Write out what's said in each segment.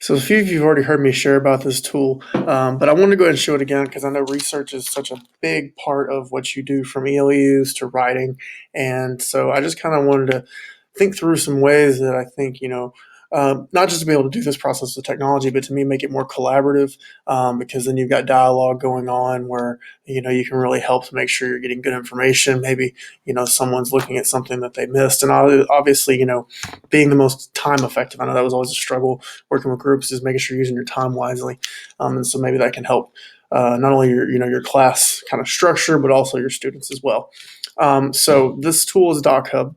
So a few of you have already heard me share about this tool, but I want to go ahead and show it again because I know research is such a big part of what you do from ELUs to writing. And so I just kind of wanted to think through some ways that I think, not just to be able to do this process with technology, but to me make it more collaborative, because then you've got dialogue going on where, you can really help to make sure you're getting good information. Maybe, someone's looking at something that they missed. And obviously, being the most time effective. I know that was always a struggle working with groups, is making sure you're using your time wisely. And so maybe that can help not only your class kind of structure, but also your students as well. So this tool is Dochub.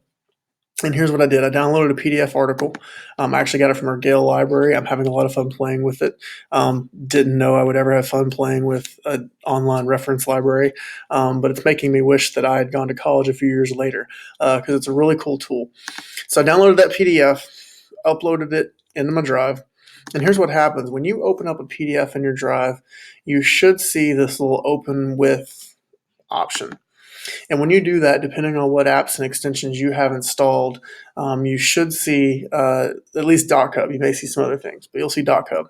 And here's what I did. I downloaded a PDF article. I actually got it from our Gale library. I'm having a lot of fun playing with it. Didn't know I would ever have fun playing with an online reference library, but it's making me wish that I had gone to college a few years later, because it's a really cool tool. So I downloaded that PDF, uploaded it into my drive. And here's what happens. When you open up a PDF in your drive, you should see this little open with option. And when you do that, depending on what apps and extensions you have installed, you should see at least Dochub. You may see some other things, but you'll see Dochub.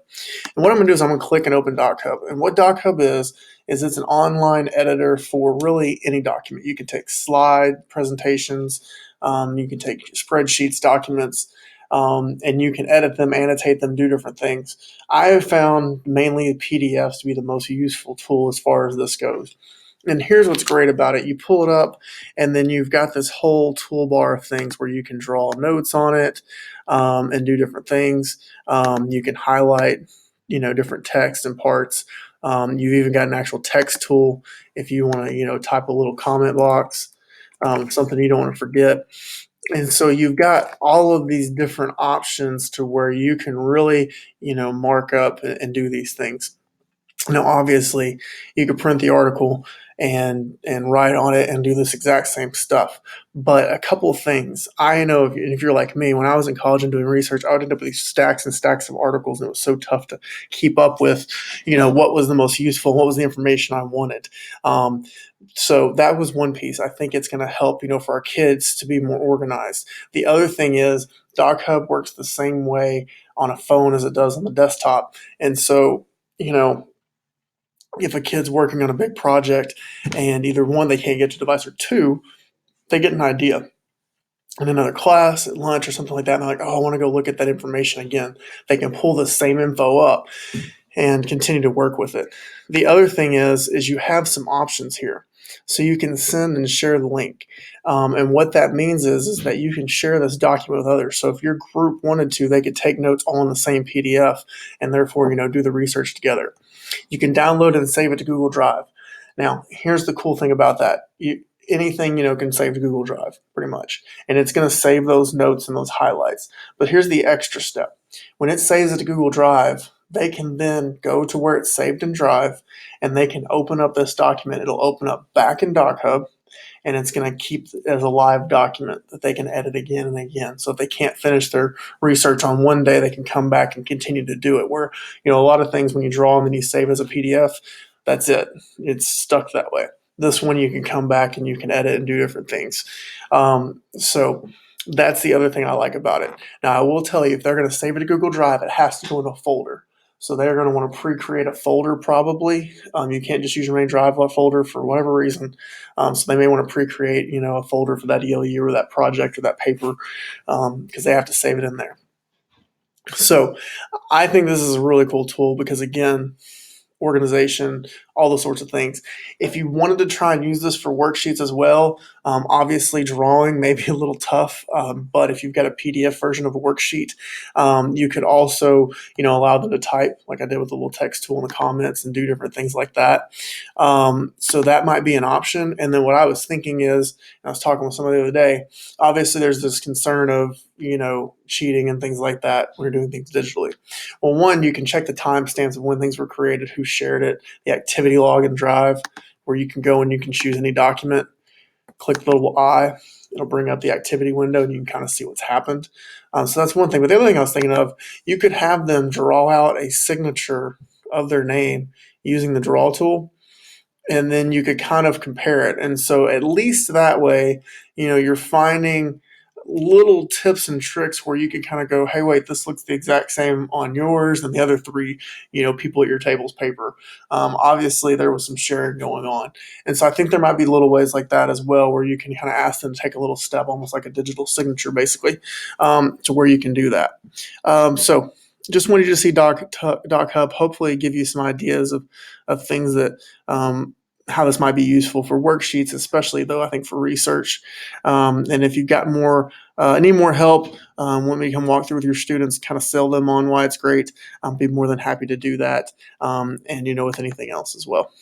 And what I'm going to do is I'm going to click and open Dochub. And what Dochub is it's an online editor for really any document. You can take slide presentations, you can take spreadsheets, documents, and you can edit them, annotate them, do different things. I have found mainly PDFs to be the most useful tool as far as this goes. And here's what's great about it. You pull it up, and then you've got this whole toolbar of things where you can draw notes on it, and do different things. You can highlight, different text and parts. You've even got an actual text tool if you want to, type a little comment box, something you don't want to forget. And so you've got all of these different options to where you can really, mark up and do these things. Now, obviously, you could print the article and write on it and do this exact same stuff. But a couple of things I know, if you're like me, when I was in college and doing research, I would end up with these stacks and stacks of articles, and it was so tough to keep up with, what was the most useful, what was the information I wanted. So that was one piece. I think it's going to help, for our kids to be more organized. The other thing is Dochub works the same way on a phone as it does on the desktop, and so if a kid's working on a big project and either one, they can't get to the device, or two, they get an idea in another class at lunch or something like that, and they're like, oh, I want to go look at that information again. They can pull the same info up and continue to work with it. The other thing is you have some options here. So you can send and share the link. And what that means is that you can share this document with others. So if your group wanted to, they could take notes all in the same PDF and therefore, do the research together. You can download it and save it to Google Drive. Now, here's the cool thing about that. Anything, can save to Google Drive pretty much. And it's going to save those notes and those highlights. But here's the extra step. When it saves it to Google Drive, they can then go to where it's saved in Drive and they can open up this document. It'll open up back in Dochub, and it's going to keep it as a live document that they can edit again and again. So if they can't finish their research on one day, they can come back and continue to do it. Where, a lot of things when you draw and then you save as a PDF, that's it. It's stuck that way. This one you can come back and you can edit and do different things. So that's the other thing I like about it. Now, I will tell you, if they're going to save it to Google Drive, it has to go in a folder. So they're going to want to pre-create a folder probably. You can't just use your main Drive folder for whatever reason. So they may want to pre-create, a folder for that ELU or that project or that paper, because they have to save it in there. So I think this is a really cool tool because, again, organization, all those sorts of things. If you wanted to try and use this for worksheets as well, obviously drawing may be a little tough, but if you've got a PDF version of a worksheet, you could also, allow them to type like I did with the little text tool in the comments and do different things like that. So that might be an option. And then what I was thinking is, I was talking with somebody the other day, obviously there's this concern of, cheating and things like that when you're doing things digitally. Well, one, you can check the timestamps of when things were created, who shared it, the activity log in Drive, where you can go and you can choose any document, click the little eye, it'll bring up the activity window and you can kind of see what's happened. So that's one thing. But the other thing I was thinking of, you could have them draw out a signature of their name using the draw tool, and then you could kind of compare it. And so at least that way, you're finding little tips and tricks where you can kind of go, hey, wait, this looks the exact same on yours and the other three, people at your table's paper. Obviously, there was some sharing going on. And so I think there might be little ways like that as well where you can kind of ask them to take a little step, almost like a digital signature, basically, to where you can do that. So just wanted you to see Doc Hub, hopefully give you some ideas of things that how this might be useful for worksheets, especially though I think for research. And if you've got need more help, when we can walk through with your students, kind of sell them on why it's great, I'll be more than happy to do that. And with anything else as well.